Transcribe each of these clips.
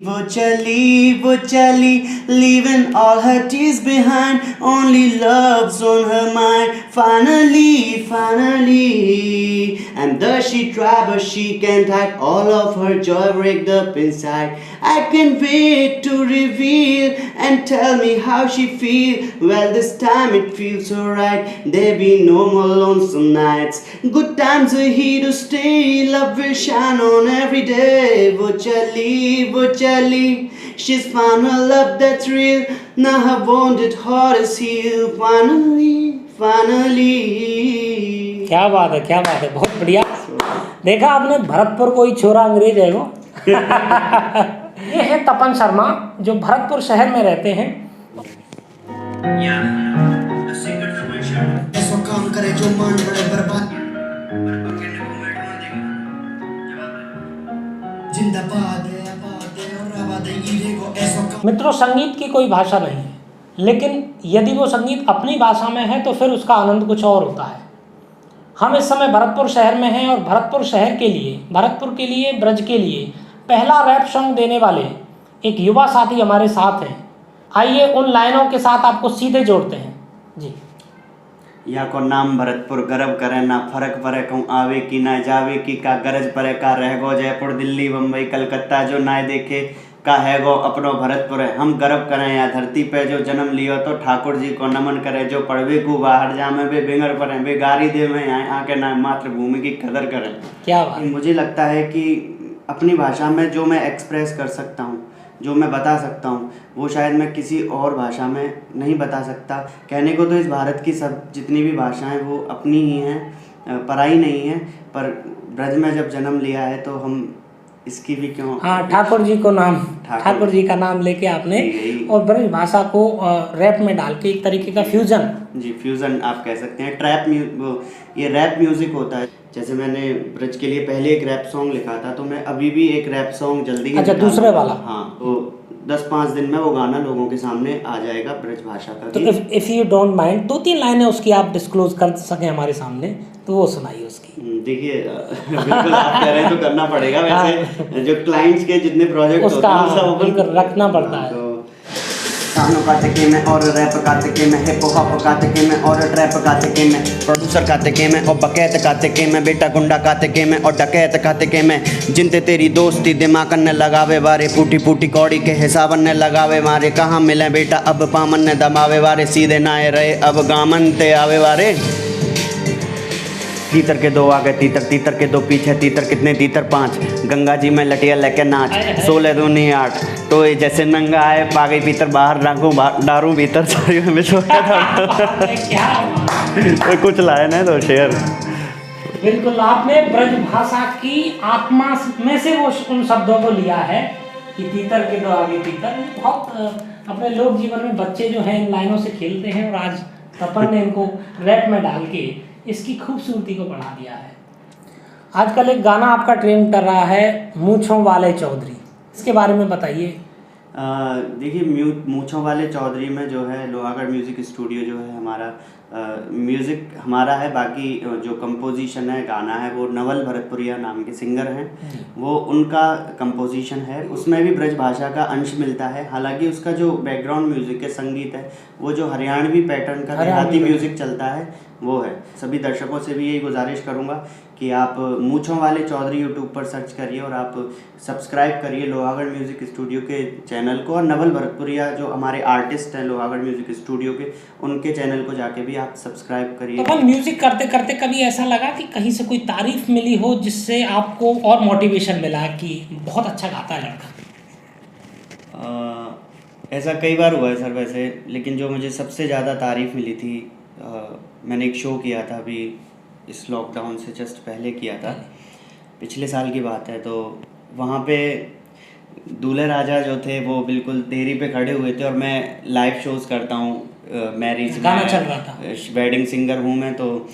वो चली, leaving all her tears behind. Only love's on her mind. Finally. And though she tried, but she can't hide all of her joy wrapped up inside. I can't wait to reveal and tell me how she feel. Well, this time it feels so right. There be no more lonesome nights. Good times are here to stay. Love will shine on every day. वो चली, she's found her love that's real. Now her wounded heart is healed. Finally. क्या बात है, बहुत बढ़िया। देखा आपने, भरतपुर कोई छोरा अंग्रेज है वो। ये है तपन शर्मा, जो भरतपुर शहर में रहते हैं। ऐसा काम करे जो मान बड़े बर्बाद। मित्रों, संगीत की कोई भाषा नहीं है, लेकिन यदि वो संगीत अपनी भाषा में है तो फिर उसका आनंद कुछ और होता है। हम इस समय भरतपुर शहर में हैं और भरतपुर शहर के लिए, भरतपुर के लिए, ब्रज के लिए पहला रैप सॉन्ग देने वाले एक युवा साथी हमारे साथ हैं। आइए उन लाइनों के साथ आपको सीधे जोड़ते हैं जी। या को नाम भरतपुर गर्व करे ना फर्क परे कहूँ आवे की ना जावे की का गरज परे का रह गो जयपुर दिल्ली बम्बई कलकत्ता जो ना देखे का है गो अपनो भरतपुर है। हम गर्व करें या धरती पे जो जन्म लियो तो ठाकुर जी को नमन करे जो पढ़वे को बाहर जामे बे बेंगर पड़े बे गारी दे में आके ना मातृभूमि की कदर करें। क्या बात। मुझे लगता है कि अपनी भाषा में जो मैं एक्सप्रेस कर सकता हूँ, जो मैं बता सकता हूँ, वो शायद मैं किसी और भाषा में नहीं बता सकता। कहने को तो इस भारत की सब जितनी भी भाषाएं वो अपनी ही हैं, पराई नहीं है, पर ब्रज में जब जन्म लिया है तो हम इसकी भी क्यों। हाँ, ठाकुर जी को नाम, ठाकुर जी का नाम लेके आपने और ब्रज भाषा को रैप में डाल के एक तरीके का फ्यूजन। जी, फ्यूजन आप कह सकते हैं। ये रैप म्यूजिक होता है। जैसे मैंने ब्रज के लिए पहले एक रैप सॉन्ग लिखा था, तो मैं अभी भी एक रैप सॉन्ग जल्दी ही। अच्छा, दूसरे वाला। हाँ, तो 10-5 दिन में वो गाना लोगों के सामने आ जाएगा, ब्रज भाषा का। तो इफ यू डोंट माइंड 2-3 लाइनें उसकी आप डिस्क्लोज कर सकें हमारे सामने, तो वो सुनाइए उसकी। देखिए, बिल्कुल आप कह रहे हैं तो करना पड़ेगा। वैसे जो क्लाइंट्स के जितने प्रोजेक्ट होते हैं सब बिल्कुल रखना पड़ता है। गानों का तके में और रैप का तके में, हिप हॉप का तके में और ट्रैप का तके में, प्रोड्यूसर का तके में और बकैत का तके में, बेटा गुंडा का तके में और डकैत का तके में, जिनते तेरी दोस्ती दिमाग ने लगावे वारे, फूटी फूटी कौड़ी के हिसाब ने लगावे मारे, कहाँ मिले बेटा अब पामन ने दबावे वारे, सीधे ना रहे अब गामन ते आवे वारे। तीतर के 2 आगे तीतर, तीतर के 2 पीछे तीतर, कितने तीतर 5, गंगा जी में लटिया लेके नाच, 16 दूनी 8, तो ये जैसे नंगा आए पागई भीतर बाहर राखूं डारू भीतर सारी में छोटा था। कुछ लाइन है तो शेयर। बिल्कुल, आपने ब्रज भाषा की आत्मा में से वो उन शब्दों को लिया है कि तीतर के 2 आगे तीतर। बहुत अपने लोक जीवन में बच्चे जो हैं इन लाइनों से खेलते हैं, और आज तपन ने इनको रैप में डाल के इसकी खूबसूरती को बढ़ा दिया है। आजकल एक गाना आपका ट्रेंड कर रहा है, मूंछों वाले चौधरी, इसके बारे में बताइए। देखिए, मूंछों वाले चौधरी में जो है लोहागढ़ म्यूज़िक स्टूडियो जो है हमारा, म्यूज़िक हमारा है, बाकी जो कंपोजिशन है, गाना है, वो नवल भरतपुरिया नाम के सिंगर हैं, वो उनका कंपोजिशन है। उसमें भी ब्रज भाषा का अंश मिलता है, हालांकि उसका जो बैकग्राउंड म्यूज़िक है, संगीत है, वो जो हरियाणवी पैटर्न का देहाती म्यूज़िक चलता है वो है। सभी दर्शकों से भी यही गुजारिश करूँगा कि आप मूंछों वाले चौधरी यूट्यूब पर सर्च करिए और आप सब्सक्राइब करिए लोहागढ़ म्यूज़िक स्टूडियो के चैनल को, और नवल भरतपुरिया जो हमारे आर्टिस्ट हैं लोहागढ़ म्यूज़िक स्टूडियो के, उनके चैनल को जाके भी आप सब्सक्राइब करिए। तो म्यूज़िक करते करते कभी ऐसा लगा कि कहीं से कोई तारीफ मिली हो जिससे आपको और मोटिवेशन मिला कि बहुत अच्छा गाता है लड़का? ऐसा कई बार हुआ है सर वैसे, लेकिन जो मुझे सबसे ज़्यादा तारीफ़ मिली थी, मैंने एक शो किया था अभी इस लॉकडाउन से जस्ट पहले किया था, पिछले साल की बात है। तो वहाँ पे दूल्हे राजा जो थे वो बिल्कुल देरी पे खड़े हुए थे, और मैं लाइव शोज़ करता हूँ मैरिज गाना चल रहा था, वेडिंग सिंगर हूँ मैं, तो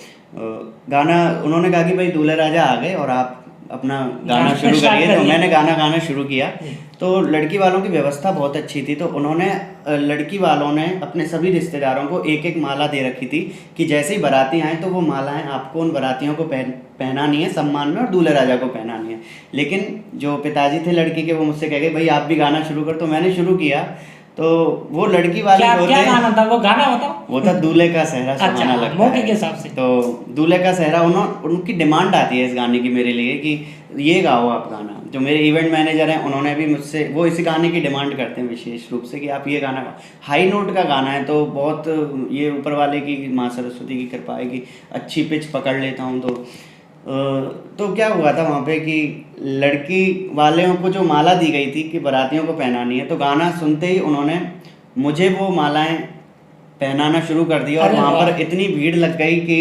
गाना उन्होंने कहा कि भाई दूल्हे राजा आ गए और आप अपना गाना शुरू करिए। तो मैंने गाना शुरू किया। तो लड़की वालों की व्यवस्था बहुत अच्छी थी, तो उन्होंने लड़की वालों ने अपने सभी रिश्तेदारों को एक एक माला दे रखी थी कि जैसे ही बाराती आए तो वो मालाएं आपको उन बारातियों को पहनानी है सम्मान में, और दूल्हे राजा को पहनानी है। लेकिन जो पिताजी थे लड़की के, वो मुझसे कह गए भाई आप भी गाना शुरू कर। तो मैंने शुरू किया। तो वो लड़की वाले क्या गाना था? वो गाना बताओ। वो था दूल्हे का सेहरा सुहाना लगता मौके है। के हिसाब से। तो दूल्हे का सेहरा उनकी डिमांड आती है इस गाने की मेरे लिए कि ये गाओ आप गाना। जो मेरे इवेंट मैनेजर हैं उन्होंने भी मुझसे, वो इसी गाने की डिमांड करते हैं विशेष रूप से कि आप ये गाना गाओ। हाई नोट का गाना है, तो बहुत ये ऊपर वाले की, माँ सरस्वती की कृपा है कि अच्छी पिच पकड़ लेता हूँ। तो क्या हुआ था वहाँ पे कि लड़की वालों को जो माला दी गई थी कि बारातियों को पहनानी है, तो गाना सुनते ही उन्होंने मुझे वो मालाएं पहनाना शुरू कर दिया। और वहाँ पर इतनी भीड़ लग गई कि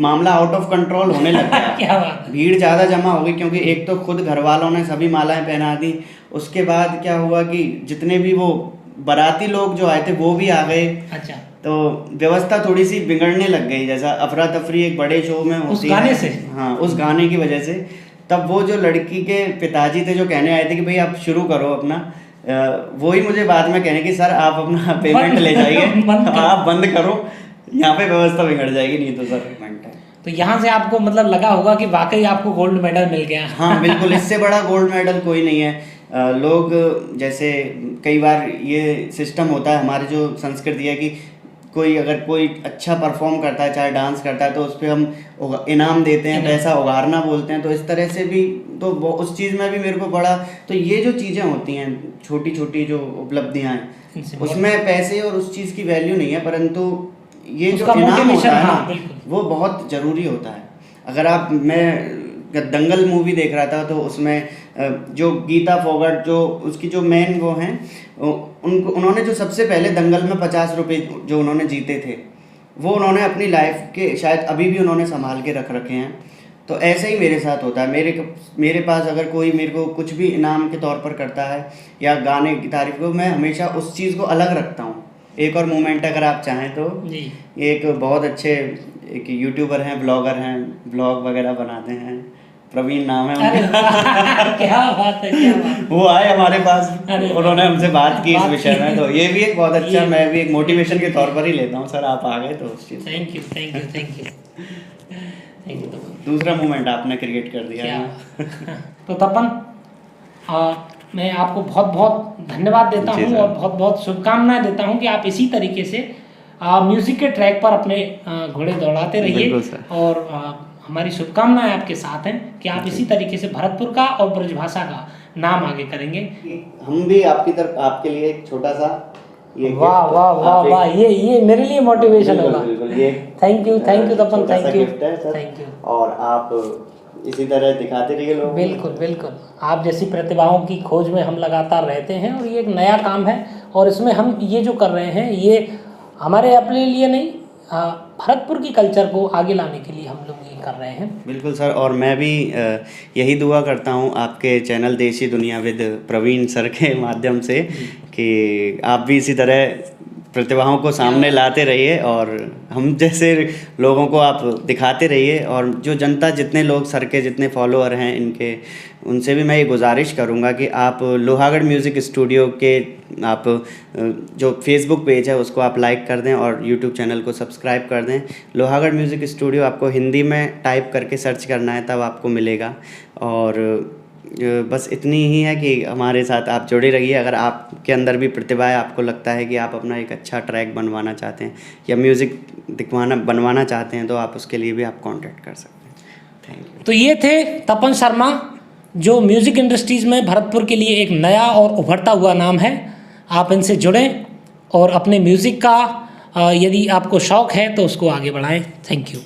मामला आउट ऑफ कंट्रोल होने लग गया। क्या बात? भीड़ ज़्यादा जमा हो गई, क्योंकि एक तो खुद घर वालों ने सभी मालाएं पहना दी। उसके बाद क्या हुआ कि जितने भी वो बाराती लोग जो आए थे वो भी आ गए। अच्छा। तो व्यवस्था थोड़ी सी बिगड़ने लग गई, जैसा अफरा तफरी एक बड़े शो में होती है। उस गाने से? हाँ, उस गाने की वजह से। तब वो जो लड़की के पिताजी थे जो कहने आए थे कि भाई आप शुरू करो अपना, वही मुझे बाद में कहने कि सर आप अपना पेमेंट ले जाइए, आप बंद करो, यहाँ पे व्यवस्था बिगड़ जाएगी, नहीं तो सर पेमेंट है। तो यहाँ से आपको मतलब लगा होगा कि वाकई आपको गोल्ड मेडल मिल गया। हाँ बिल्कुल, इससे बड़ा गोल्ड मेडल कोई नहीं है। लोग जैसे कई बार ये सिस्टम होता है, हमारी जो संस्कृति है कि अगर कोई अच्छा परफॉर्म करता है, चाहे डांस करता है, तो उस पर हम इनाम देते हैं, पैसा उगारना बोलते हैं। तो इस तरह से भी तो उस चीज़ में भी मेरे को बड़ा, तो ये जो चीज़ें होती हैं छोटी छोटी जो उपलब्धियाँ हैं, उसमें पैसे और उस चीज़ की वैल्यू नहीं है, परंतु ये जो इनाम होता है ना, वो बहुत ज़रूरी होता है। अगर मैं दंगल मूवी देख रहा था, तो उसमें जो गीता फोगाट जो उसकी जो मेन वो हैं, उन्होंने जो सबसे पहले दंगल में 50 रुपये जो उन्होंने जीते थे, वो उन्होंने अपनी लाइफ के शायद अभी भी उन्होंने संभाल के रख रखे हैं। तो ऐसे ही मेरे साथ होता है। मेरे पास अगर कोई मेरे को कुछ भी इनाम के तौर पर करता है या गाने की तारीफ को, मैं हमेशा उस चीज़ को अलग रखता हूँ। एक और मोमेंट अगर आप चाहें तो, एक बहुत अच्छे एक यूट्यूबर हैं, ब्लॉगर हैं, ब्लॉग वगैरह बनाते हैं, प्रवीण नाम है उनका। क्या बात है, क्या बात। वो आए हमारे पास, उन्होंने हमसे बात की इस विषय में। तो ये भी एक बहुत अच्छा, मैं भी एक मोटिवेशन के तौर पर ही लेता हूँ। सर आप आ गए तो उस चीज़। Thank you. दूसरा मोमेंट आपने क्रिएट कर दिया। तो तपन, मैं आपको बहुत बहुत धन्यवाद देता हूँ और बहुत बहुत शुभकामनाएं देता हूँ कि आप इसी तरीके से म्यूजिक के ट्रैक पर अपने घोड़े दौड़ाते रहिए। और हमारी शुभकामनाएं आपके साथ हैं कि आप इसी तरीके से भरतपुर का और ब्रजभाषा का नाम आगे करेंगे। हम भी आपकी तरफ आपके लिए एक छोटा सा वाह वाह वाह वाह, ये मेरे लिए मोटिवेशन होगा। Thank you Tapan, thank you. और आप इसी तरह दिखाते रहिए लोगों को। बिल्कुल, आप जैसी प्रतिभाओं की खोज में हम लगातार रहते हैं, और ये एक नया काम है, और इसमें हम ये जो कर रहे हैं ये हमारे अपने लिए नहीं, भरतपुर की कल्चर को आगे लाने के लिए हम लोग ये कर रहे हैं। बिल्कुल सर, और मैं भी यही दुआ करता हूँ आपके चैनल देशी दुनिया विद प्रवीण सर के माध्यम से कि आप भी इसी तरह प्रतिभाओं को सामने लाते रहिए और हम जैसे लोगों को आप दिखाते रहिए। और जो जनता, जितने लोग सर के जितने फॉलोअर हैं इनके, उनसे भी मैं ये गुजारिश करूँगा कि आप लोहागढ़ म्यूज़िक स्टूडियो के आप जो फेसबुक पेज है उसको आप लाइक कर दें और यूट्यूब चैनल को सब्सक्राइब कर दें। लोहागढ़ म्यूज़िक स्टूडियो आपको हिंदी में टाइप करके सर्च करना है, तब आपको मिलेगा। और बस इतनी ही है कि हमारे साथ आप जुड़े रहिए। अगर आपके अंदर भी प्रतिभा है, आपको लगता है कि आप अपना एक अच्छा ट्रैक बनवाना चाहते हैं या म्यूज़िक बनवाना चाहते हैं, तो आप उसके लिए भी आप कांटेक्ट कर सकते हैं। Thank you. तो ये थे तपन शर्मा, जो म्यूज़िक इंडस्ट्रीज़ में भरतपुर के लिए एक नया और उभरता हुआ नाम है। आप इनसे जुड़ें और अपने म्यूज़िक का यदि आपको शौक़ है तो उसको आगे बढ़ाएं। Thank you.